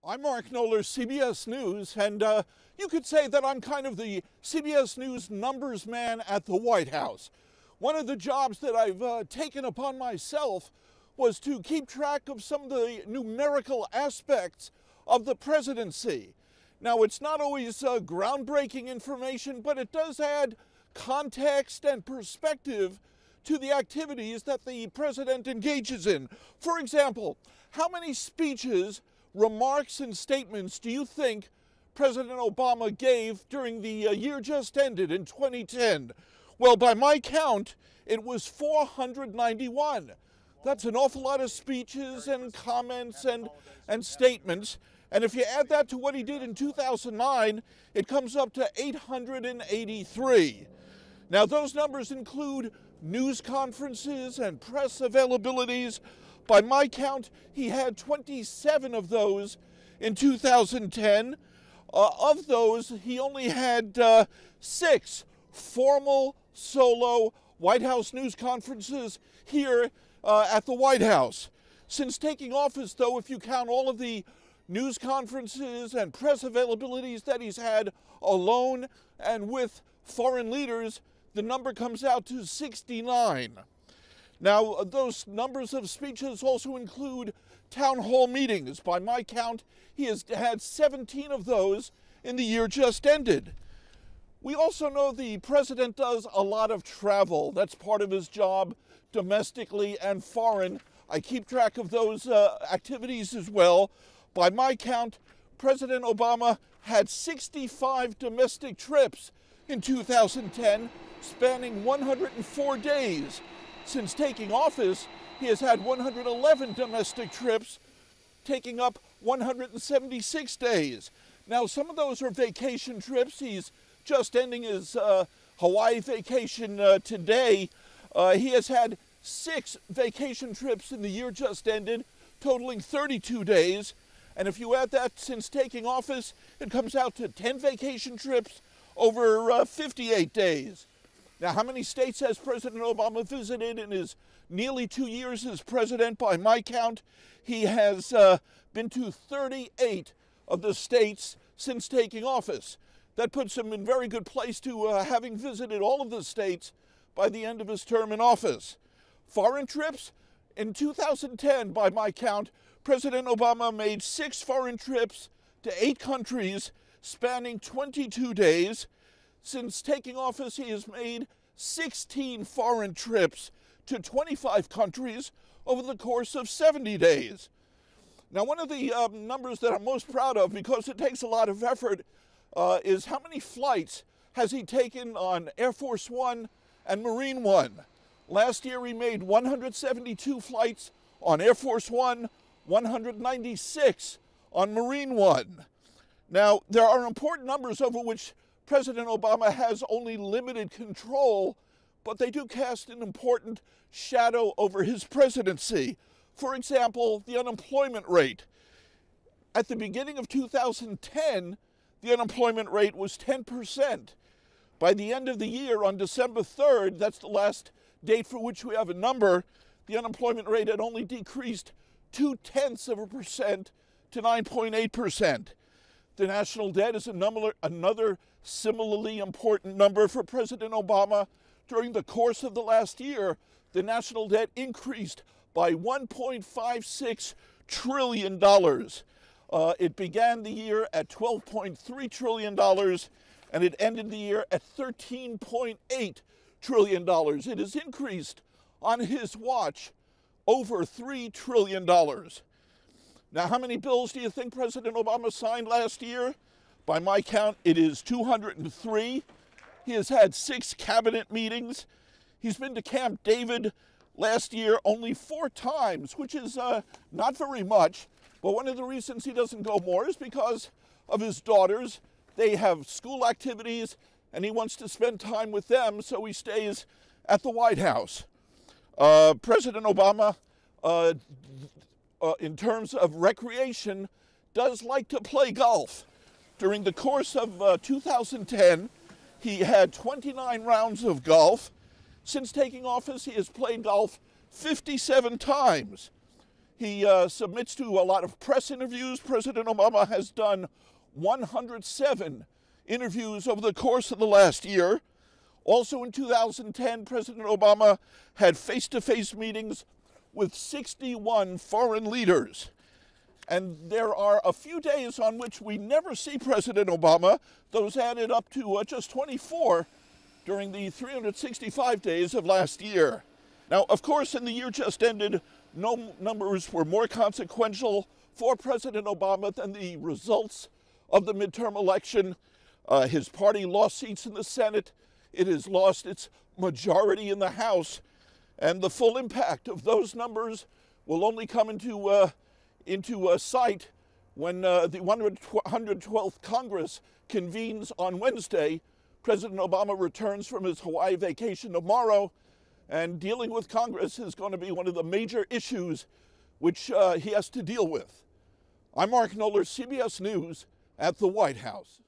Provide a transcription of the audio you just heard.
I'm Mark Knoller, CBS News, and you could say that I'm kind of the CBS News numbers man at the White House. One of the jobs that I've taken upon myself was to keep track of some of the numerical aspects of the presidency. Now, it's not always groundbreaking information, but it does add context and perspective to the activities that the president engages in. For example, how many speeches, remarks, and statements do you think President Obama gave during the year just ended in 2010? Well, by my count, it was 491. That's an awful lot of speeches and comments and statements. And if you add that to what he did in 2009, it comes up to 883. Now, those numbers include news conferences and press availabilities. By my count, he had 27 of those in 2010. Of those, he only had 6 formal, solo White House news conferences here at the White House. Since taking office, though, if you count all of the news conferences and press availabilities that he's had alone and with foreign leaders, the number comes out to 69. Now, those numbers of speeches also include town hall meetings. By my count, he has had 17 of those in the year just ended. We also know the president does a lot of travel. That's part of his job, domestically and foreign. I keep track of those activities as well. By my count, President Obama had 65 domestic trips in 2010, spanning 104 days. Since taking office, he has had 111 domestic trips, taking up 176 days. Now, some of those are vacation trips. He's just ending his Hawaii vacation today. He has had 6 vacation trips in the year just ended, totaling 32 days. And if you add that since taking office, it comes out to 10 vacation trips over 58 days. Now, how many states has President Obama visited in his nearly 2 years as president? By my count, he has been to 38 of the states since taking office. That puts him in very good place to having visited all of the states by the end of his term in office. Foreign trips? In 2010, by my count, President Obama made 6 foreign trips to 8 countries, spanning 22 days. Since taking office, he has made 16 foreign trips to 25 countries over the course of 70 days. Now, one of the numbers that I'm most proud of, because it takes a lot of effort, is how many flights has he taken on Air Force One and Marine One. Last year, he made 172 flights on Air Force One, 196 on Marine One. Now, there are important numbers over which President Obama has only limited control, but they do cast an important shadow over his presidency. For example, the unemployment rate. At the beginning of 2010, the unemployment rate was 10%. By the end of the year, on December 3rd, that's the last date for which we have a number, the unemployment rate had only decreased 0.2% to 9.8%. The national debt is another similarly important number for President Obama. During the course of the last year, the national debt increased by $1.56 trillion. It began the year at $12.3 trillion, and it ended the year at $13.8 trillion. It has increased on his watch over $3 trillion. Now, how many bills do you think President Obama signed last year? By my count, it is 203. He has had 6 cabinet meetings. He's been to Camp David last year only 4 times, which is not very much. But one of the reasons he doesn't go more is because of his daughters. They have school activities, and he wants to spend time with them, so he stays at the White House. President Obama, in terms of recreation, does like to play golf. During the course of 2010, he had 29 rounds of golf. Since taking office, he has played golf 57 times. He submits to a lot of press interviews. President Obama has done 107 interviews over the course of the last year. Also in 2010, President Obama had face-to-face meetings with 61 foreign leaders. And there are a few days on which we never see President Obama. Those added up to just 24 during the 365 days of last year. Now, of course, in the year just ended, no numbers were more consequential for President Obama than the results of the midterm election. His party lost seats in the Senate. It has lost its majority in the House. And the full impact of those numbers will only come into sight when the 112th Congress convenes on Wednesday. President Obama returns from his Hawaii vacation tomorrow, and dealing with Congress is going to be one of the major issues which he has to deal with. I'm Mark Knoller, CBS News at the White House.